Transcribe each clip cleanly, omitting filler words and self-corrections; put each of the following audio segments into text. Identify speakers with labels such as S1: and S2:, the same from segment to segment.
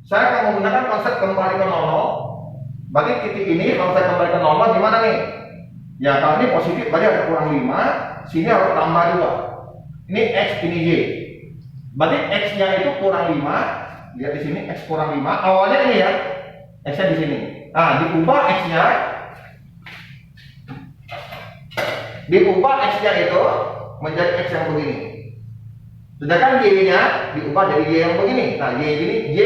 S1: Saya akan menggunakan konsep kembali ke 00. Berarti titik ini kalau saya kembali ke 00 gimana nih? Ya kalau ini positif berarti ada kurang 5, sini harus tambah 2. Ini X, ini Y. Berarti X nya itu kurang 5. Lihat di sini X kurang 5. Awalnya ini ya, X nya di sini. Nah diubah X nya itu menjadi X yang begini. Sedangkan Y nya diubah jadi Y yang begini. Nah Y ini Y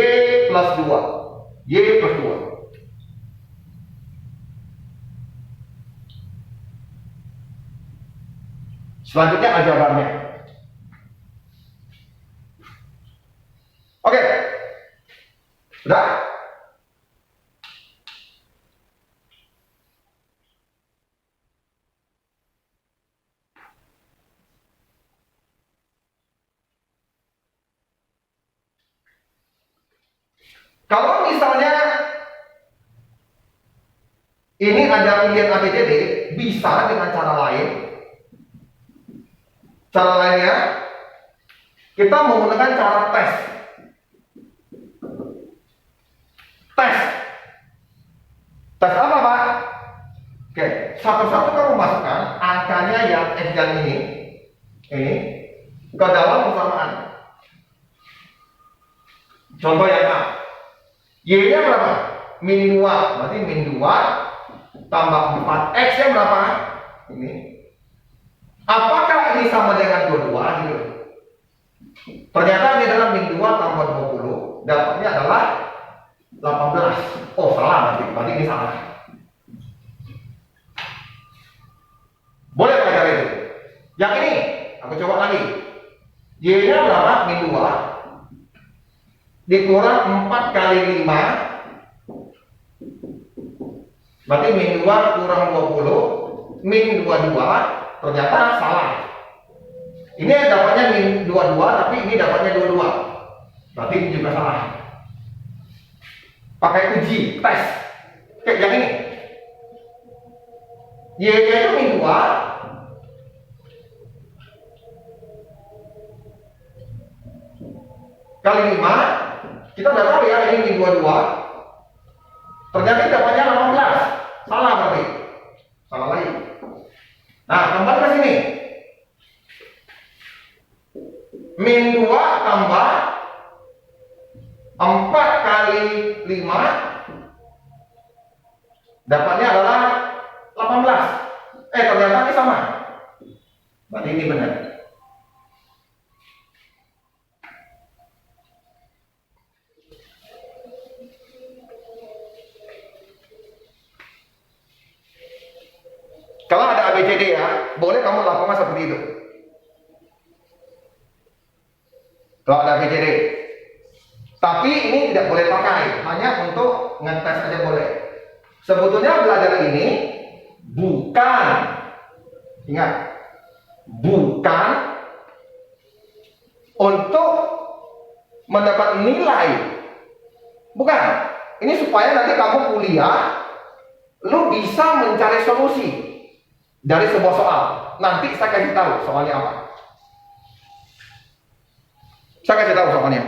S1: plus 2. Y plus 2. Selanjutnya aljabarnya. Oke. Sudah? Kalau misalnya ini ada pilihan ABCD, bisa dengan cara lain. Cara lainnya, kita menggunakan cara tes. Tes apa, Pak? Oke, satu-satu kamu masukkan angkanya yang X dan ini ke dalam persamaan. Contoh yang A. Y-nya berapa? Min 2. Berarti min 2 tambah 4. X-nya berapa? Ini. Apakah ini sama dengan 22? Gitu. Ternyata ini adalah min 2 tambah 20. Dapatnya adalah 18. Oh, salah berarti ini salah. Boleh pakai cara itu. Yang ini, aku coba lagi. Y-nya berapa? Min 2 dikurang 4 kali 5. Berarti min 2 kurang 20. Min 22. Ternyata salah. Ini dapatnya min 22, tapi ini dapatnya 22. Berarti ini juga salah. Pakai uji, tes. Kayak yang ini. Y-nya itu min 2 kali 5. Kita udah tahu ya ini min 22. Ternyata dapatnya 18. Salah berarti. Salah lagi. Nah, kembali ke sini. Min 2 tambah 4 kali 5 dapatnya adalah 18. Ternyata ini sama. Berarti ini benar. Kalau ada ABCD ya, boleh kamu lakukan seperti itu. Kalau ada ABCD. Tapi ini tidak boleh pakai, hanya untuk ngetes aja boleh. Sebetulnya belajar ini bukan, ingat, bukan untuk mendapat nilai. Bukan. Ini supaya nanti kamu kuliah, lu bisa mencari solusi dari sebuah soal. Nanti saya kasih tahu soalnya apa. Saya kasih tahu soalnya.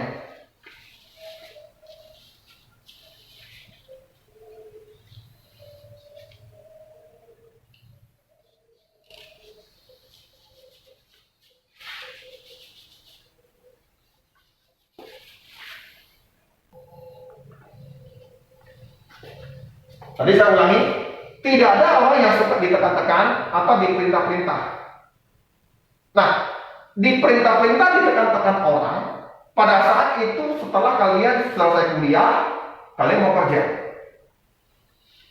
S1: Tadi saya ulangi, tidak ada orang yang suka ditekan-tekan atau diperintah-perintah. Nah, diperintah-perintah, ditekan-tekan orang, pada saat itu setelah kalian selesai kuliah, kalian mau kerja.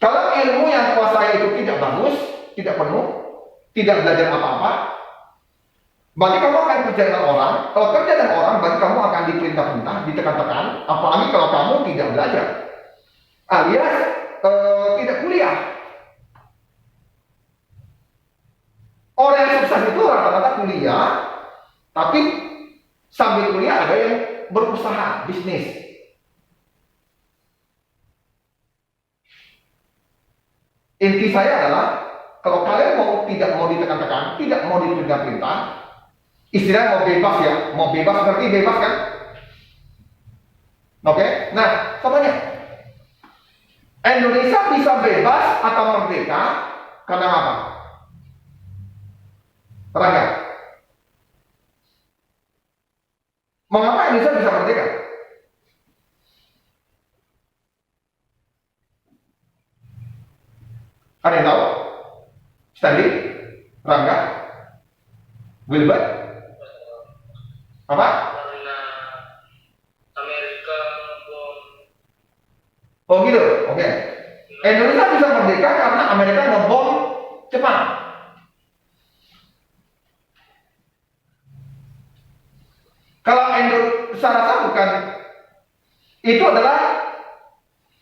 S1: Kalau ilmu yang kuasai itu tidak bagus, tidak penuh, tidak belajar apa-apa, berarti kamu akan kerja dengan orang. Kalau kerja dengan orang, berarti kamu akan diperintah-perintah, ditekan-tekan, apalagi kalau kamu tidak belajar, alias tidak kuliah. Orang yang sukses itu rata-rata kuliah, tapi sambil kuliah ada yang berusaha bisnis. Inti saya adalah kalau kalian tidak mau ditekan-tekan, tidak mau diperintah-perintah, istilahnya mau bebas ya, mau bebas berarti bebas kan? Oke, nah, contohnya Indonesia bisa bebas atau merdeka karena apa? Rangga, mengapa Indonesia bisa merdeka? Ada yang tahu? Stanley? Rangga? Wilbert? Apa?
S2: Karena Amerika bom.
S1: Oh gitu, oke. Indonesia bisa merdeka karena Amerika ngebom Jepang. Kalau Indonesia, saya rasa bukan, itu adalah,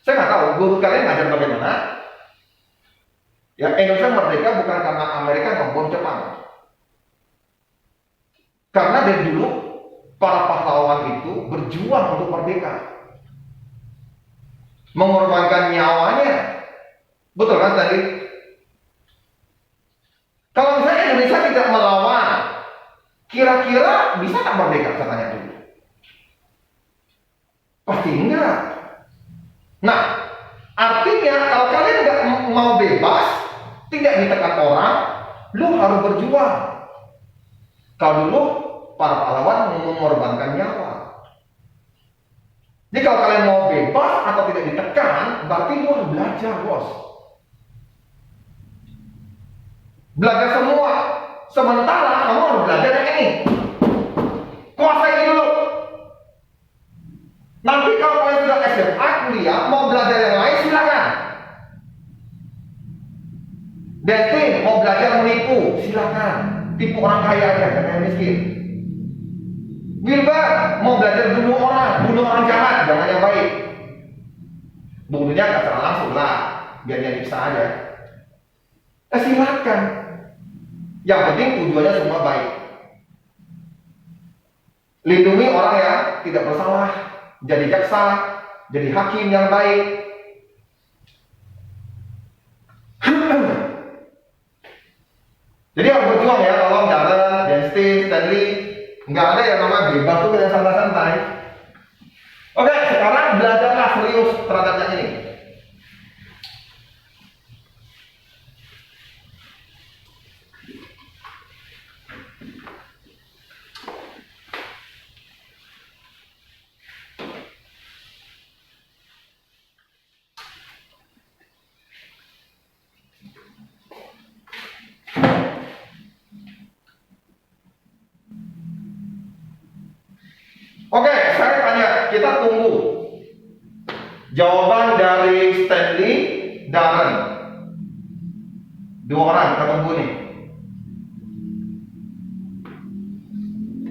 S1: saya nggak tahu, guru kalian ngajar bagaimana. Ya, Indonesia merdeka bukan karena Amerika ngebom Jepang. Karena dari dulu para pahlawan itu berjuang untuk merdeka, mengorbankan nyawanya. Betul kan tadi? Kalau misalnya Indonesia tidak melawan, kira-kira bisa tak merdeka? Saya tanya dulu. Pasti enggak. Nah, artinya kalau kalian nggak mau bebas, tidak ditekan orang, lu harus berjuang. Kalau dulu para pahlawan mengorbankan nyawa. Jadi kalau kalian mau bebas atau tidak ditekan, berarti lu harus belajar, bos. Belajar semua. Sementara kamu harus belajar yang ini. Kuasai ini dulu. Nanti kalau kalian sudah SMA, kuliah, mau belajar yang lain, silakan. Dating, mau belajar menipu, silakan. Tipu orang kaya aja, jangan yang miskin. Wilbur, mau belajar bunuh orang jahat, jangan yang baik. Bunuhnya nggak secara langsung lah, biar dia nyiksa aja. Silakan. Yang penting tujuannya semua baik. Lindungi orang yang tidak bersalah, jadi jaksa, jadi hakim yang baik. Jadi harus berjuang ya, tolong Darren, Densti, Stanley. Nggak ada yang namanya bebas tuh yang santai-santai. Oke, sekarang belajarlah serius terhadap yang ini. Oke, saya tanya, kita tunggu jawaban dari Stanley, Darren. Dua orang kita tunggu nih.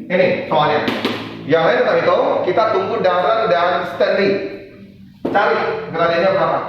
S1: Ini soalnya. Yang lain kita tahu, kita tunggu Darren dan Stanley. Cari gradiennya berapa.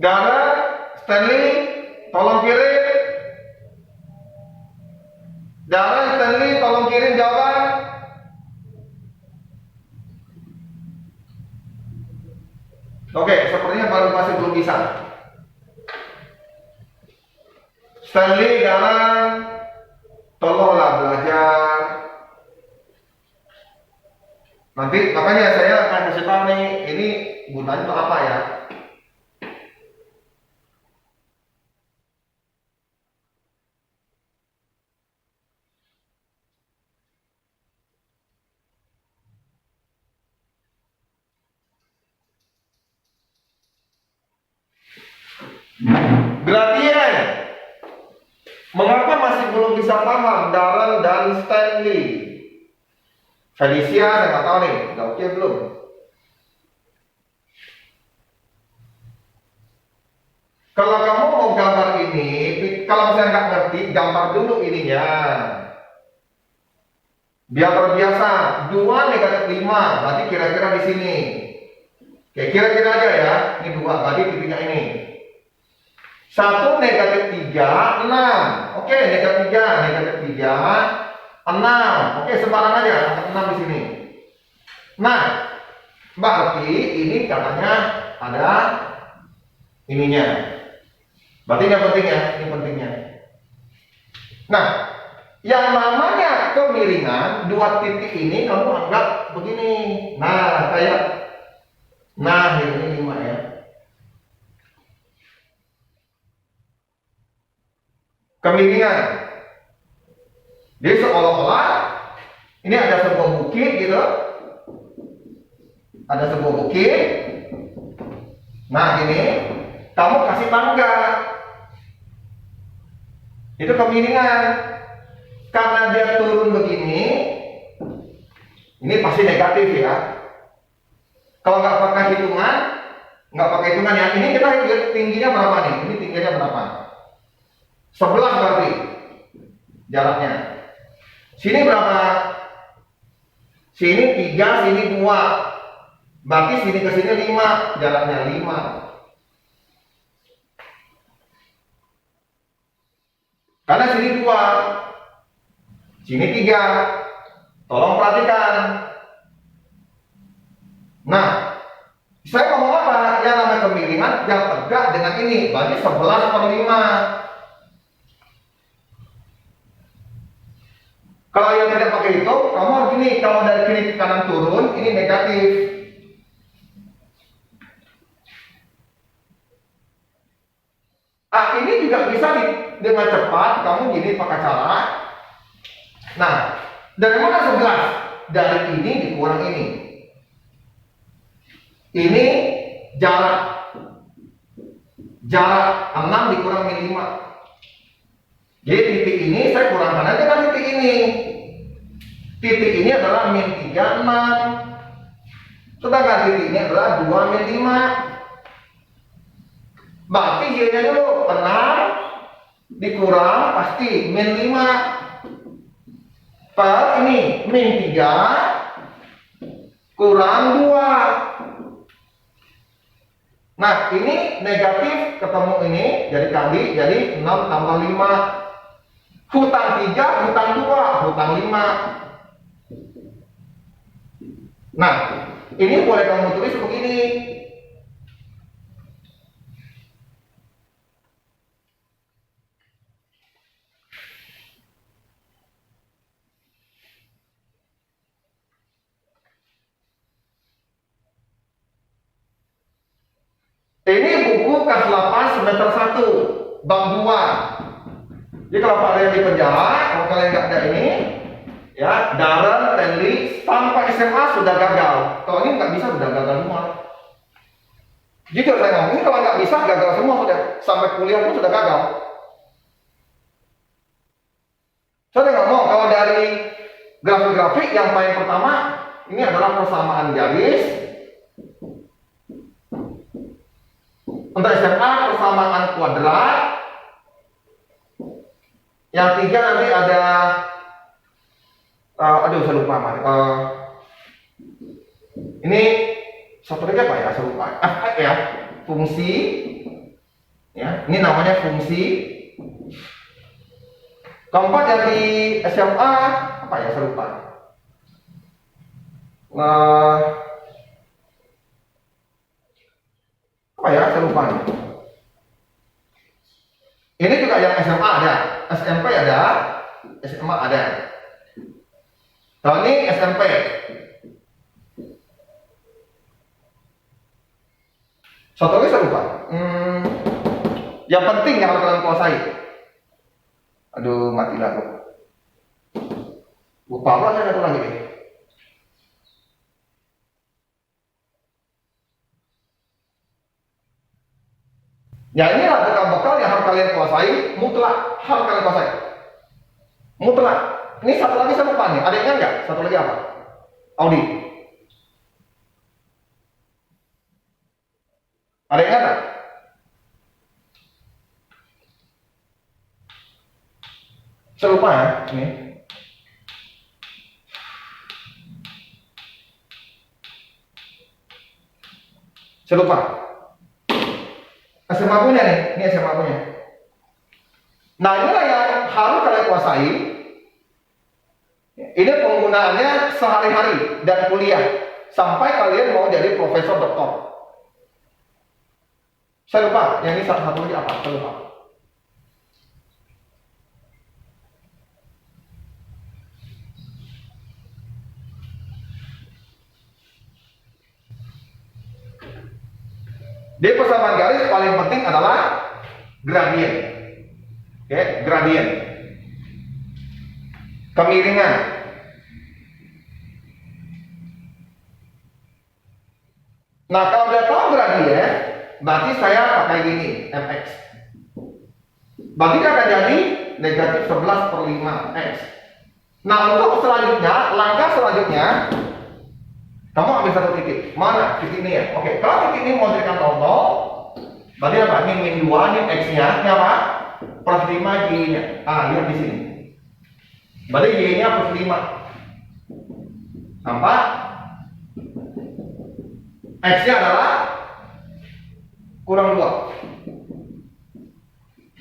S1: Darren, Stanley, tolong kirim. Darren, Stanley, tolong kirim jawaban. Oke, sepertinya baru masih belum bisa. Stanley, Darren, tolonglah belajar. Nanti makanya saya akan kasih tahu nih, ini gunanya untuk apa ya? Gradien. Mengapa masih belum bisa paham Darren dan Stanley? Felicia, saya nggak tahu nih, udah oke belum? Kalau kamu mau gambar ini, kalau saya nggak ngerti, gambar dulu ininya. Biar terbiasa. 2 negatif 5, berarti kira-kira di sini. Oke, kira-kira aja ya. Ini 2, berarti titiknya ini. 1 negatif 3, 6. Oke, negatif 3, 6. Oke, sembarang aja, 6 di sini. Nah, berarti ini katanya ada ininya. Berarti ini yang penting ya, ini pentingnya. Nah, yang namanya kemiringan 2 titik ini kamu anggap begini. Nah, kayak ini 5 ya. Kemiringan. Jadi seolah-olah ini ada sebuah bukit gitu. Ada sebuah bukit. Nah, ini kamu kasih tangga. Itu kemiringan. Karena dia turun begini, ini pasti negatif ya. Kalau nggak pakai hitungan ya. Ini kita lihat tingginya berapa nih? Ini tingginya berapa? 11 berarti jaraknya. Sini berapa? Sini 3, sini 2. Berarti sini ke sini 5, jaraknya 5. Karena sini 2, sini 3. Tolong perhatikan. Nah, saya ngomong apa? Yang namanya kemiringan yang tegak dengan ini. Berarti 11/5. Kalau yang tidak pakai itu, kamu harus gini. Kalau dari kiri ke kanan turun, ini negatif. Ini juga bisa dengan cepat. Kamu gini pakai cara. Nah, dari mana 11? Dari ini dikurang ini. Ini jarak 6 dikurang 5. Jadi titik ini saya kurangkan aja kan titik ini. Titik ini adalah -3, 6. Sedangkan titik ini adalah 2, -5. Berarti Y-nya dulu 6 dikurang pasti -5 per ini -3 kurang 2. Nah, ini negatif ketemu ini jadi kali, jadi 6 tambah 5. Hutang 3, hutang 2, hutang 5. Nah, ini boleh kamu tulis begini. Ini buku kelas 8 semester 1 bab 2. Jadi kalau Pak ada yang di penjara, kalau kalian nggak ada ini, ya Darren, Stanley sampai SMA sudah gagal. Kalau ini nggak bisa sudah gagal semua. Jujur saya ngomong, ini kalau nggak bisa gagal semua sudah, sampai kuliah pun sudah gagal. Saya ngomong kalau dari grafik yang paling pertama ini adalah persamaan garis. Untuk SMA persamaan kuadrat. Yang 3 nanti ada saya lupa ini satu lagi apa ya, saya lupa. Ya, fungsi Ya, ini namanya fungsi. Keempat yang di SMA apa ya, saya lupa. Apa ya, saya lupa. Ini juga yang SMA ada, SMP ada, SMA ada. Kalau ini SMP. Satu lagi saya lupa. Yang penting yang harus kalian kuasai. Aduh, mati lah. Lupa apa saya satu lagi nih. Ya inilah bekal-bekal yang harus kalian kuasai, mutlak harus kalian kuasai. Mutlak. Ini satu lagi saya lupa nih. Ada yang ingat nggak? Satu lagi apa? Audi. Ada yang ingat nggak? Saya lupa ya. Ini. Saya lupa. SMA punya nih. Ini SMA punya. Nah inilah yang harus kalian kuasai. Ini penggunaannya sehari-hari dan kuliah sampai kalian mau jadi profesor doktor. Saya lupa, yang ini satu lagi apa? Saya lupa. Di persamaan garis paling penting adalah gradien. Oke, gradien. Kemiringan. Nah, kalau udah tahu gradien, berarti saya pakai gini, fx. Berarti dia akan jadi negatif 11/5x. Nah, untuk selanjutnya, langkah selanjutnya, kamu ambil satu titik. Mana titik ini ya? Oke, kalau titik ini mau jadikan contoh, berarti apa? Ini min 2, ini x-nya, ini apa? Plus 5 y-nya. Lihat di sini. Berarti y-nya plus 5. Nampak? X-nya adalah kurang 2.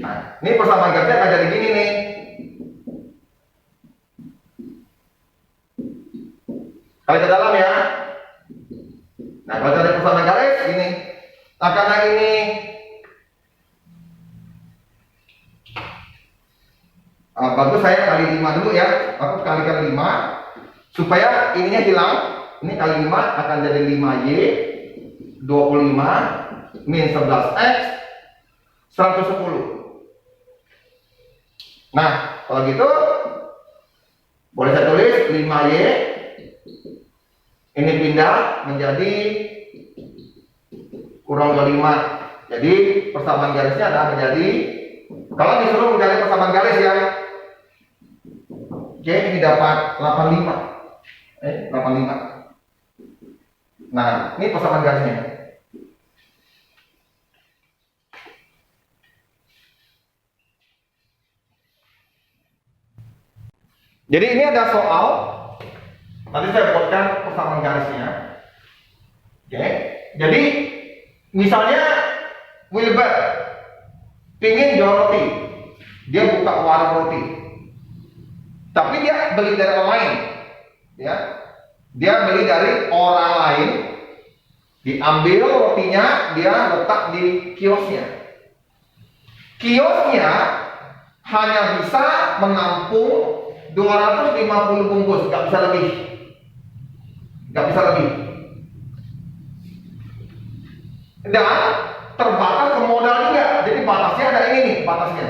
S1: Nah, ini persamaan garisnya akan jadi gini nih. Kali ke dalam ya. Nah, kalau cari persamaan garis ini, karena ini bagus saya kali 5 dulu ya. Aku kalikan 5 supaya ininya hilang. Ini kali 5 akan jadi 5y 25 min 11x 110. Nah, kalau gitu boleh saya tulis 5y ini pindah menjadi kurang 25. Jadi persamaan garisnya adalah menjadi, kalau disuruh mencari persamaan garis ya, oke, ini dapat 85. 85. Nah, ini persamaan garisnya. Jadi ini ada soal. Nanti saya buatkan persamaan garisnya. Oke. Jadi misalnya Wilbur pingin jual roti, dia buka warung roti, tapi dia beli dari orang lain, ya. Dia beli dari orang lain, diambil rotinya, dia letak di kiosnya. Kiosnya hanya bisa menampung 250 bungkus, nggak bisa lebih. Nggak bisa lebih. Dan terbatas ke modal juga. Jadi batasnya ada ini nih, batasnya.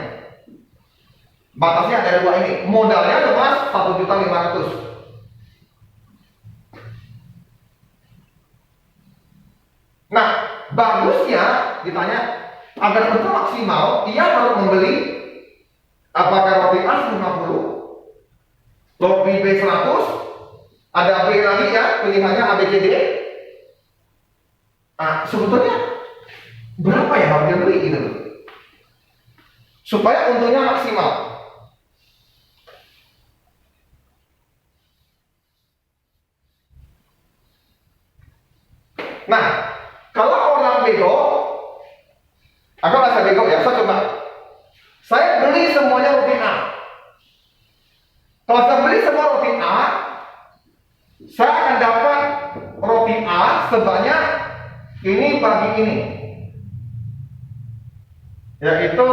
S1: Batasnya ada 2 ini. Modalnya cuma 1.500.000. Nah, bagusnya ditanya agar betul maksimal, ia harus membeli apakah roti A 50, roti B 100, ada B lagi ya, pilihannya A, B, C, D. Nah, sebetulnya berapa ya harus dia beli gitu loh, supaya untungnya maksimal. Nah, kalau orang bego, aku rasa bego bego ya, saya coba. Saya beli semuanya roti A. Kalau saya beli semua roti A, saya akan dapat roti A sebanyak ini bagi ini. Yaitu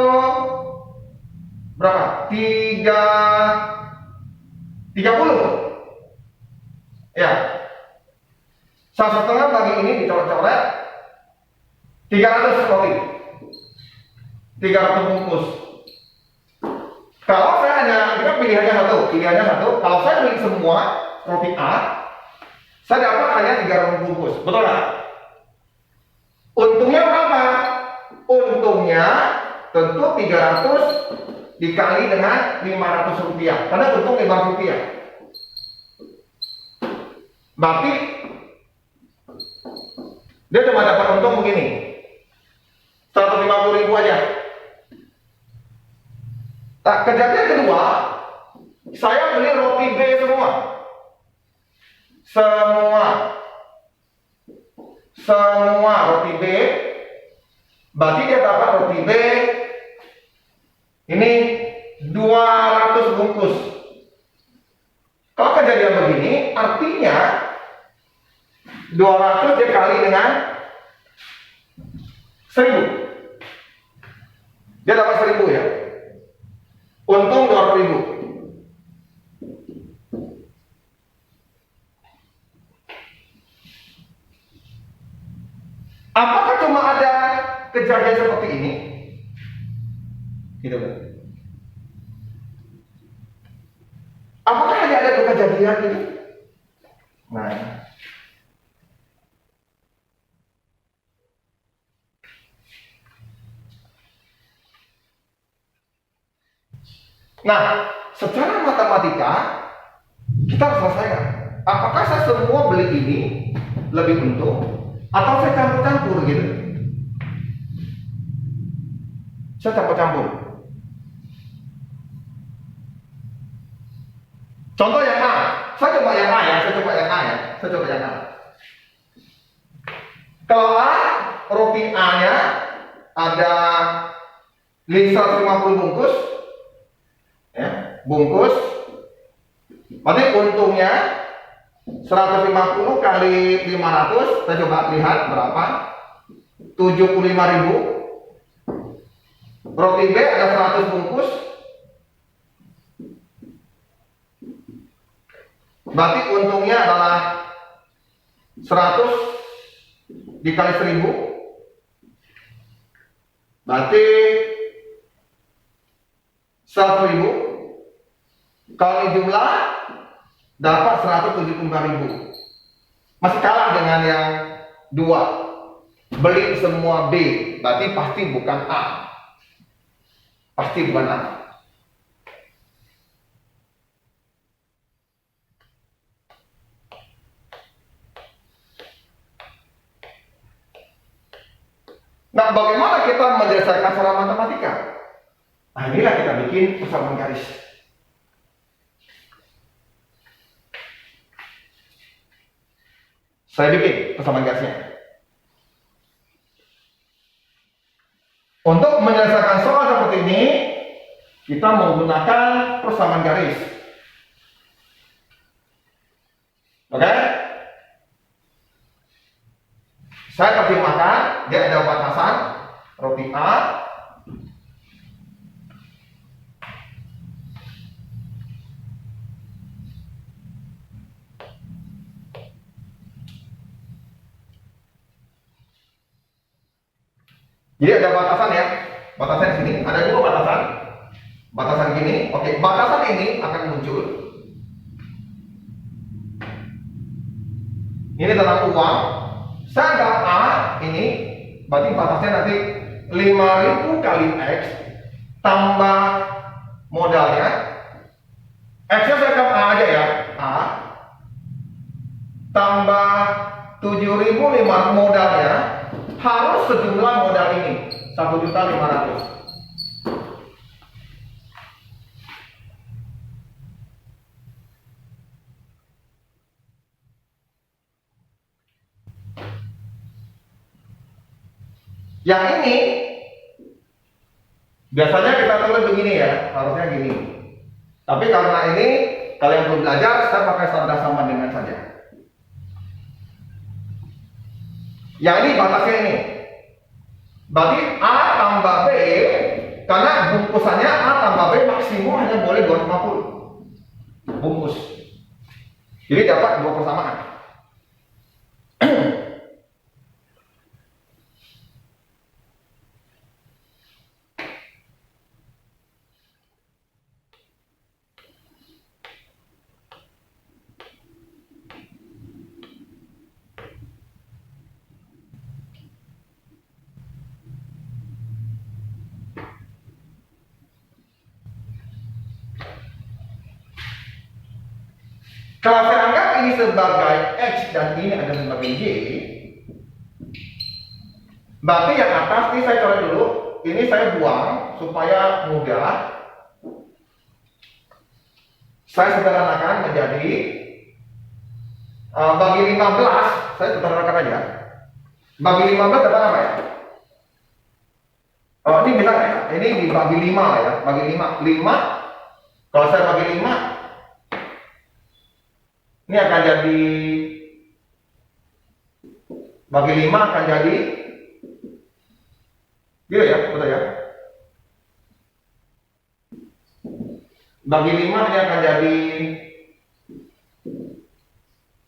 S1: berapa? 30. Ya. 1,5 bagi ini dicoret-coret 300 roti. 300 bungkus. Kalau saya hanya, kita pilihannya satu. Kalau saya beli semua roti A, saya dapat hanya 300 bungkus. Betul nggak? Untungnya berapa? Untungnya tentu 300 dikali dengan 500 rupiah. Karena untung 5 rupiah. Berarti dia cuma dapat untung begini, 150.000 aja. Nah, kejadian kedua, saya beli roti B semua. Semua roti B. Berarti dia dapat roti B ini 200 bungkus. Kalau kejadian begini, artinya 200 dikali dengan 1000. Dia dapat 1000 ya. Untung 200.000. Apakah cuma ada kejadian seperti ini? Gitu. Apakah hanya ada kejadian ini? Nah, secara matematika kita harus selesaikan. Apakah saya semua beli ini lebih untung, atau saya campur-campur gitu? Saya campur-campur. Contoh yang A, saya coba yang A. Kalau A, roti A-nya ada 150 bungkus, ya, berarti untungnya 150 kali 500, saya coba lihat berapa, 75.000. Roti B ada 100 bungkus, berarti untungnya adalah 100 dikali 1000, berarti 100.000 kali jumlah dapat 175.000. Masih kalah dengan yang dua, beli semua B, berarti pasti bukan A. Nah, bagaimana kita menyelesaikan secara matematika? Nah, inilah kita bikin persamaan garis. Saya bikin persamaan garisnya. Untuk menyelesaikan soal seperti ini, kita menggunakan persamaan garis. Oke? Saya terjemahkan, dia ada batasan roti A. Jadi ada batasan ya, batasan di sini, ada dua batasan. Batasan gini, oke, batasan ini akan muncul. Ini tentang uang. Saya anggap A ini, berarti batasnya nanti 5.000 kali X tambah modalnya. X-nya saya anggap A aja ya, A tambah 7.500 modalnya, harus sejumlah modal ini 1.500.000. Yang ini Biasanya kita tulis begini ya, harusnya gini. Tapi karena ini kalian belum belajar, saya pakai tanda sama dengan saja. Yang ini batasnya ini. Berarti A tambah B, karena bungkusannya A tambah B maksimum hanya boleh 250 bungkus. Jadi dapat dua persamaan. Kalau saya anggap ini sebagai X dan ini ada sebagai Y, berarti yang atas ini saya coret dulu, ini saya buang supaya mudah. Saya sederhanakan menjadi bagi 15, saya sederhanakan aja. Bagi 15 dapat apa ya? Oh, ini bilang ya, ini dibagi 5 lah ya, bagi 5. Kalau saya bagi 5, ini akan jadi bagi 5 akan jadi gitu ya, betul ya. Bagi 5 ini akan jadi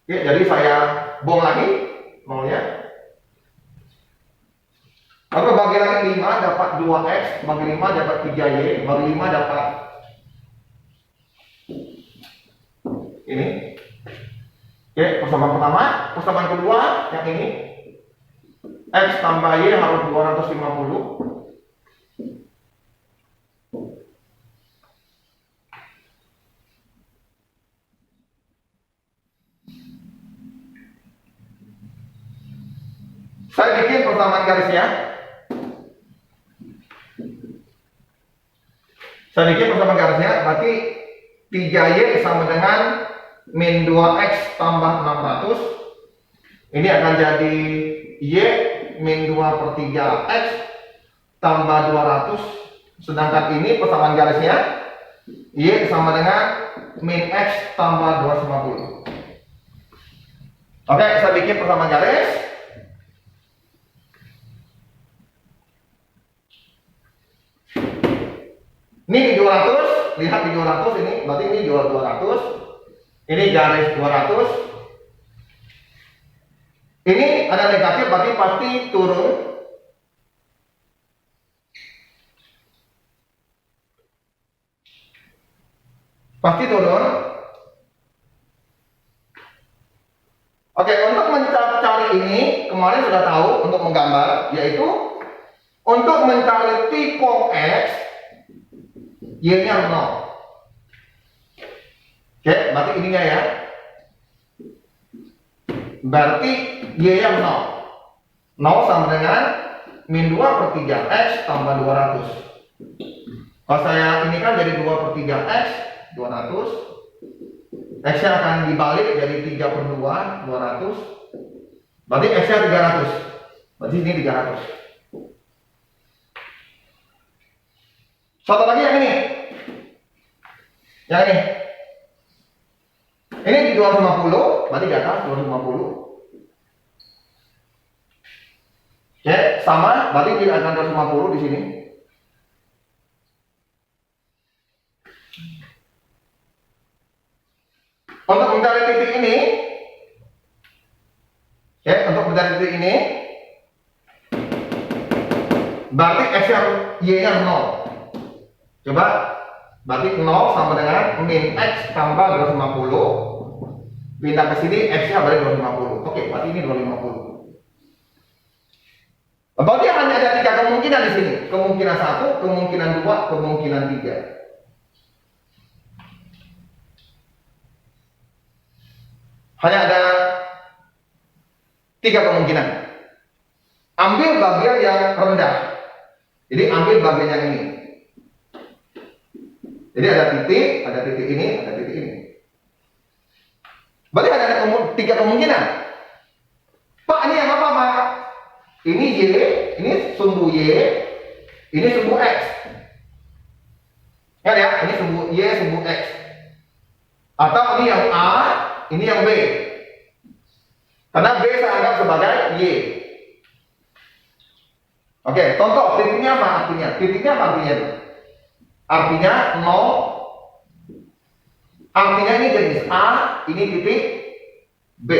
S1: ya, jadi saya buang lagi maunya. Maka bagi lagi 5 dapat 2x, bagi 5 dapat 3y, bagi 5 dapat ini. Oke, persamaan pertama, persamaan kedua yang ini X tambah Y harus 250. Saya bikin persamaan garisnya. Saya bikin persamaan garisnya, berarti 3Y sama dengan min 2x tambah 600. Ini akan jadi Y min 2/3x tambah 200. Sedangkan ini persamaan garisnya Y sama dengan min x tambah 250. Oke, saya bikin persamaan garis. Ini di 200, lihat di 200 ini, berarti ini 200. Ini garis 200. Ini ada negatif, berarti pasti turun. Pasti turun. Oke, untuk mencari ini, kemarin sudah tahu untuk menggambar, yaitu untuk mencari tikung X, Y-nya 0. Oke, berarti ininya ya. Berarti Y-nya 0. 0 sama dengan min 2/3x tambah 200. Kalau saya ini kan jadi 2/3x, 200. X-nya akan dibalik jadi 3/2, 200. Berarti X-nya 300. Berarti ini 300. Satu lagi yang ini. Yang ini. Ini di 250, berarti di atas 250. Ya, sama, berarti di atas 250 di sini. Untuk mencari titik ini, ya, untuk mencari titik ini, berarti X-nya Y-nya 0. Coba, berarti 0 sama dengan min X tambah 250. Pindah ke sini, X-nya berarti 250. Oke, berarti ini 250. Berarti hanya ada 3 kemungkinan di sini. Kemungkinan 1, kemungkinan 2, kemungkinan 3. Hanya ada 3 kemungkinan. Ambil bagian yang rendah. Jadi ambil bagian yang ini. Jadi ada titik ini, ada titik ini. Berarti ada 3 kemungkinan. Pak, ini yang apa, Pak? Ini Y, ini sumbu Y, ini sumbu X. Kan ya, ini sumbu Y, sumbu X. Atau ini yang A, ini yang B. Karena B saya anggap sebagai Y. Oke, contoh titiknya apa artinya? Titiknya apa artinya? Artinya 0. Artinya ini jenis A, ini titik B.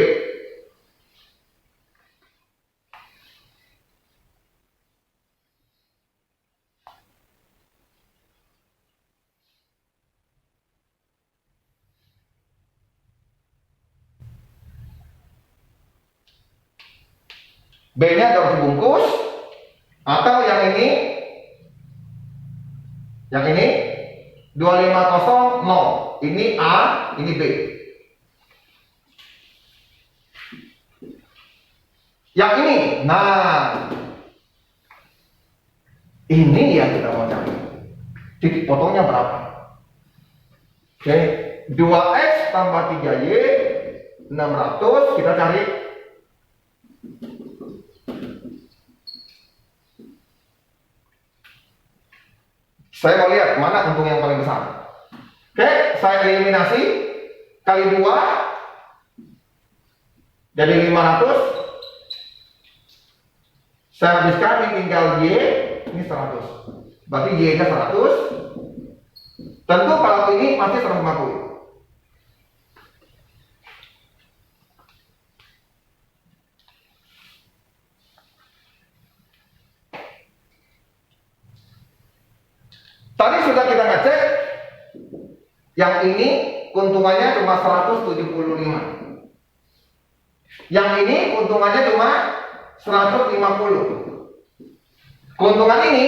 S1: B-nya daun bungkus, atau yang ini 250 0. Ini A, ini B. Yang ini, nah ini yang kita mau cari. Titik potongnya berapa? Oke, 2X tambah 3Y 600, kita cari. Saya mau lihat mana untung yang paling besar. Oke, saya eliminasi kali 2 jadi 500. Saya habiskan, ini tinggal Y, ini 100. Berarti Y nya 100. Tentu kalau ini pasti 150. Tadi sudah kita ngecek, yang ini keuntungannya cuma 175. Yang ini keuntungannya cuma 150. Keuntungan ini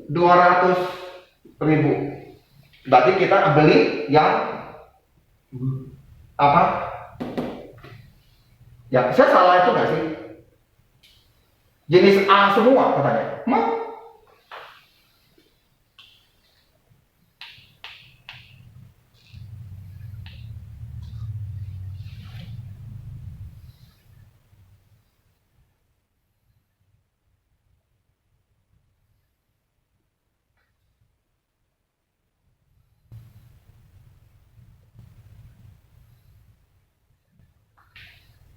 S1: 200.000. Berarti kita beli yang apa? Ya, saya salah itu nggak sih? Jenis A semua katanya.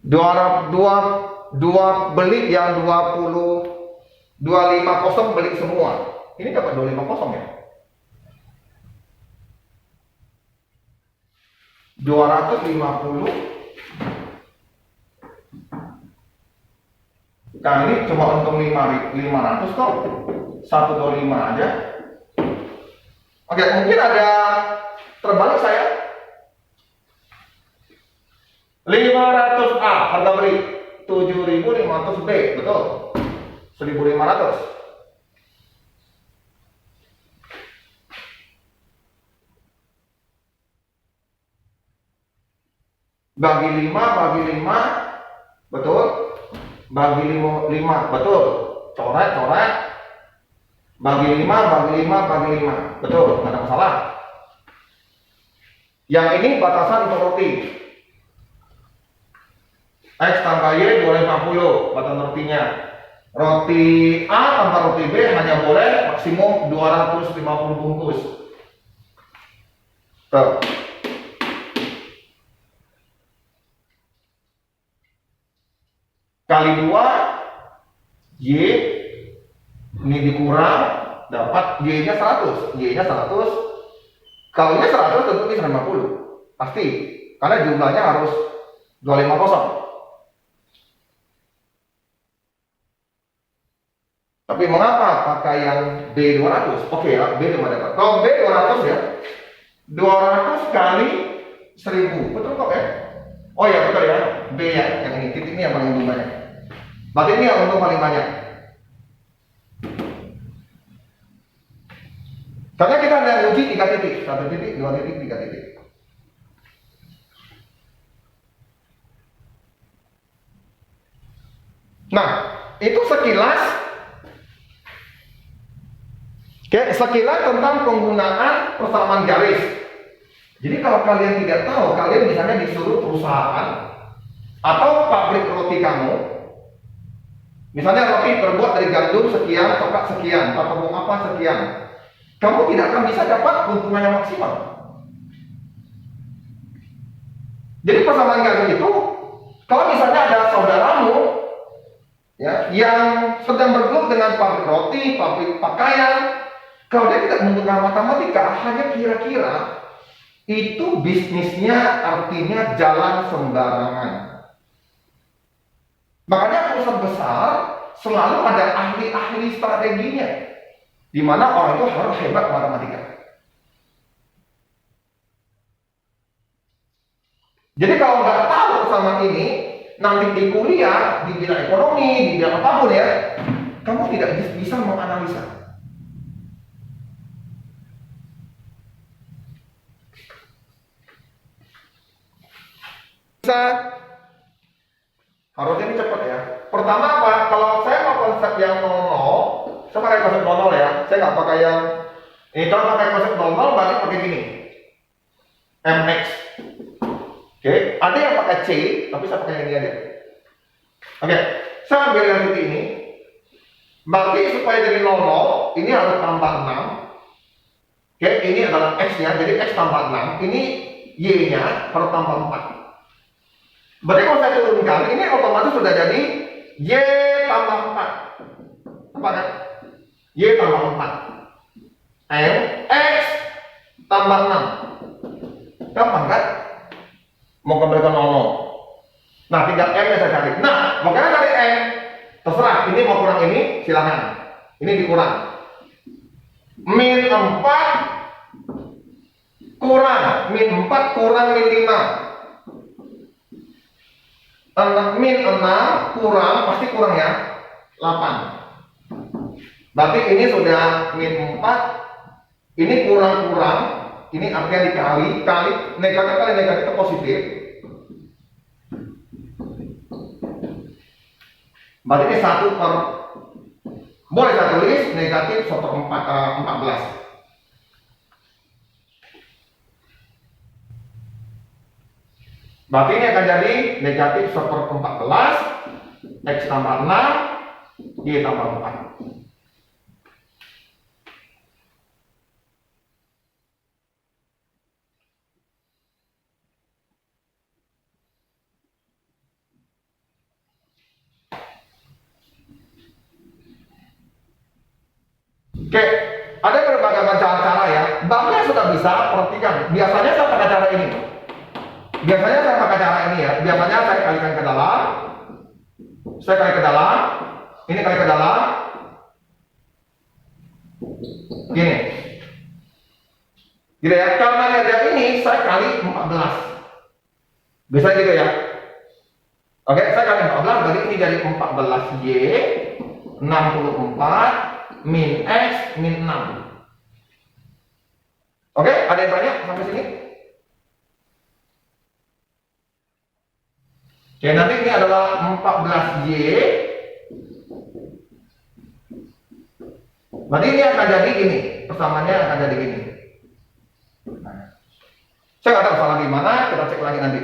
S1: Dua beli yang 250 beli semua. Ini dapat 250 ya. 250 kali cuma untung 500 kok. 125 aja. Oke, mungkin ada terbalik saya. 500A harga beli, 7.500B, betul? 1.500. Bagi 5, betul? Bagi 5, betul? Coret. Bagi 5, betul? Nggak ada masalah. Yang ini batasan untuk roti. X tambah Y boleh 50 batasan rotinya. Roti A tambah roti B hanya boleh maksimum 250 bungkus. Tuh. Kali 2 Y ini dikurang dapat Y nya 100. Y nya 100. Kalau Y 100 tentu ini 150 pasti karena jumlahnya harus 250. Tapi mengapa pakai yang B200? Oke ya, B cuma dapat. Kalau B200 ya, 200 kali 1000, betul kok ya? Oh ya betul ya, B ya, yang ini, titik ini yang paling untung banyak. Berarti ini yang untung paling banyak. Karena kita ada uji 3 titik, 1 titik, 2 titik, 3 titik. Nah, itu sekilas. Oke, sekilas tentang penggunaan persamaan garis. Jadi kalau kalian tidak tahu, kalian misalnya disuruh perusahaan atau pabrik roti kamu, misalnya roti terbuat dari gandum sekian, coklat sekian, tepung apa sekian. kamu tidak akan bisa dapat keuntungan yang maksimal. Jadi persamaan kayak gitu, kalau misalnya ada saudaramu ya yang sedang bergelut dengan pabrik roti, pabrik pakaian, kalau dia tidak menggunakan matematika, hanya kira-kira, itu bisnisnya artinya jalan sembarangan. Makanya perusahaan besar selalu ada ahli-ahli strateginya, di mana orang itu harus hebat matematika. Jadi kalau nggak tahu sama ini, nanti di kuliah, di bidang ekonomi, di bidang apapun ya, kamu tidak bisa menganalisa. Bisa, harusnya ini cepat ya. Pertama apa? Kalau saya mau konsep yang 00, saya pakai konsep 00 ya. Saya nggak pakai yang ini. Kalau pakai konsep 00, berarti pakai gini, MX. Oke, ada yang pakai C, tapi saya pakai yang ini aja. Oke, saya ambil yang titik ini. Berarti supaya jadi 00, ini harus tambah 6. Oke, ini adalah X-nya, jadi X tambah 6. Ini Y-nya harus tambah 4. Berarti kalau saya turunkan, ini otomatis sudah jadi Y tambah 4. Apa kan? Y tambah 4. M, X tambah 6. Gampang kan? Mau kembali ke 00. Nah, tinggal M nya saya cari. Nah, makanya cari M. Terserah, ini mau kurang ini, silahkan. Ini dikurang. Min 4 kurang. Min 4 kurang min 5. Min 6 kurang, pasti kurang ya, 8. Berarti ini sudah min 4. Ini kurang-kurang. Ini artinya dikali, negatif kali negatif itu positif. Berarti ini 1 per, boleh saya tulis negatif 1 per 14. Berarti ini akan jadi negatif 1 per 14, X tambah 6, Y tambah 4. Oke, ada berbagai macam cara ya. Banknya sudah bisa, perhatikan. Biasanya saya pakai cara ini. Biasanya saya pakai cara ini ya. Biasanya saya kalikan ke dalam. Saya kali ke dalam. Ini kali ke dalam. Gini. Gitu ya. Karena ada ini, saya kali 14. Bisa gitu ya. Oke, saya kali 14, berarti ini jadi 14Y 64 min X min 6. Oke, ada yang tanya sampai sini? Oke, nanti ini adalah 14Y. Berarti ini akan jadi gini, persamaannya akan jadi gini. Saya nggak tahu salah di mana, kita cek lagi nanti.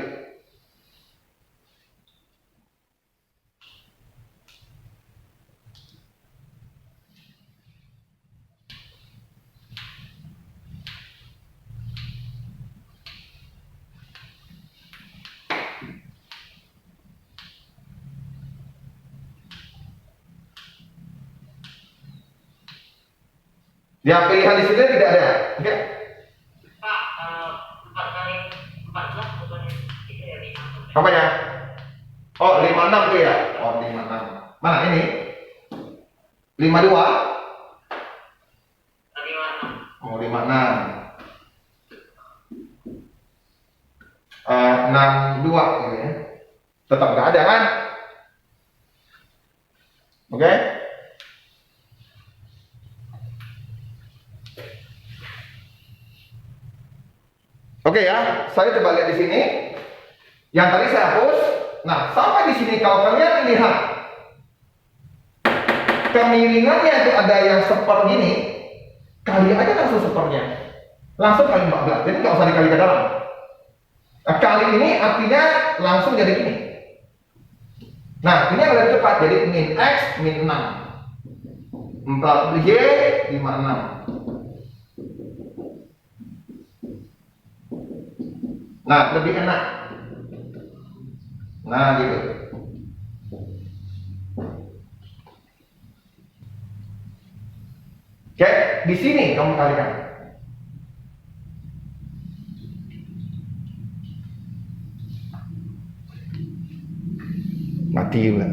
S1: Yang pilihan di sini tidak ada. Oke.
S2: Pak, 4 kali 14 bukan itu ya, 5.
S1: Apa ya? Oh, 56 tuh ya. Oh, 56. Mana ini? 52.
S2: 56.
S1: Oh, 56. 62 gitu ya. Tetap nggak ada kan? Oke. Oke ya, saya coba lihat di sini. Yang tadi saya hapus. Nah, sampai di sini kalau kalian lihat kemiringannya itu ada yang seper gini, kali aja langsung sepernya. Langsung kali 14. Jadi nggak usah dikali ke dalam. Nah, kali ini artinya langsung jadi gini. Nah, ini yang lebih cepat. Jadi min X min 6. 4Y 56. Nah, lebih enak. Nah, gitu. Oke, di sini kamu kalikan. Mati juga.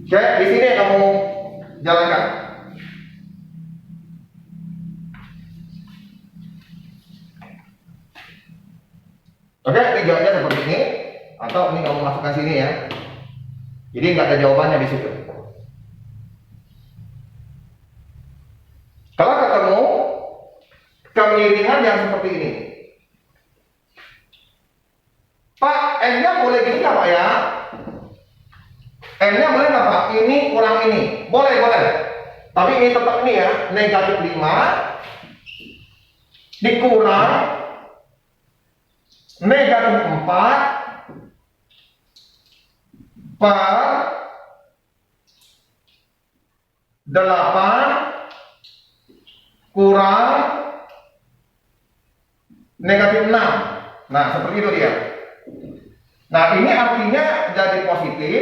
S1: Oke, di sini kamu jalankan. Oke, ini jawabnya seperti ini, atau ini kamu masukkan sini ya. Jadi nggak ada jawabannya di situ. Kalau ketemu kemiringan yang seperti ini, Pak, N-nya boleh gini nggak Pak ya? N-nya boleh nggak Pak? Ini kurang ini, boleh boleh. Tapi ini tetap ini ya, negatif 5 dikurang negatif 4 per 8 kurang negatif 6. Nah, seperti itu dia. Nah, ini artinya jadi positif.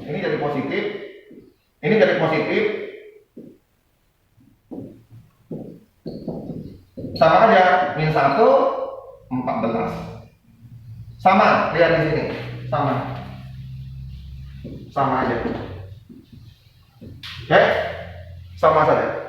S1: Ini jadi positif. Ini jadi positif. Sama aja, min 1, 14. Sama, lihat di sini. Sama. Sama aja. Oke? Sama saja.